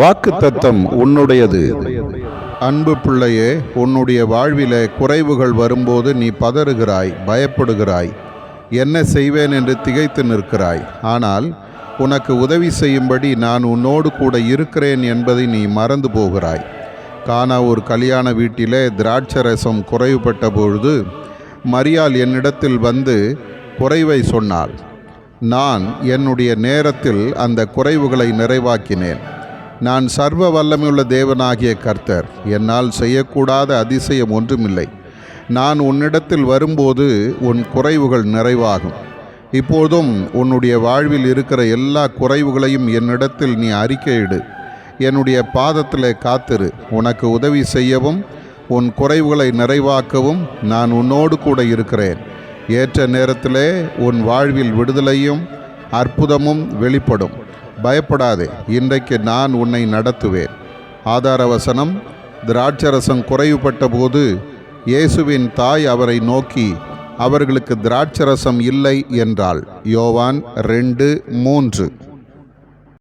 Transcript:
வாக்குத்தத்தம் உன்னுடையது. அன்பு பிள்ளையே, உன்னுடைய வாழ்விலே குறைவுகள் வரும்போது நீ பதறுகிறாய், பயப்படுகிறாய், என்ன செய்வேன் என்று திகைத்து நிற்கிறாய். ஆனால் உனக்கு உதவி செய்யும்படி நான் உன்னோடு கூட இருக்கிறேன் என்பதை நீ மறந்து போகிறாய். கானா ஒரு கல்யாண வீட்டிலே திராட்சரசம் குறைவுபட்ட பொழுது மரியாள் என்னிடத்தில் வந்து குறைவை சொன்னாள். நான் என்னுடைய நேரத்தில் அந்த குறைவுகளை நிறைவாக்கினேன். நான் சர்வ வல்லமையுள்ள தேவனாகிய கர்த்தர், என்னால் செய்யக்கூடாத அதிசயம் ஒன்றுமில்லை. நான் உன்னிடத்தில் வரும்போது உன் குறைவுகள் நிறைவாகும். இப்போதும் உன்னுடைய வாழ்வில் இருக்கிற எல்லா குறைவுகளையும் என்னிடத்தில் நீ அறிக்கையிடு. என்னுடைய பாதத்திலே காத்திரு. உனக்கு உதவி செய்யவும் உன் குறைவுகளை நிறைவாக்கவும் நான் உன்னோடு கூட இருக்கிறேன். ஏற்ற நேரத்திலே உன் வாழ்வில் விடுதலையும் அற்புதமும் வெளிப்படும். பயப்படாதே, இன்றைக்கு நான் உன்னை நடத்துவேன். ஆதார வசனம்: திராட்சரசம் குறைவுபட்ட போது இயேசுவின் தாய் அவரை நோக்கி, அவர்களுக்கு திராட்சரசம் இல்லை என்றாள். யோவான் 2:3.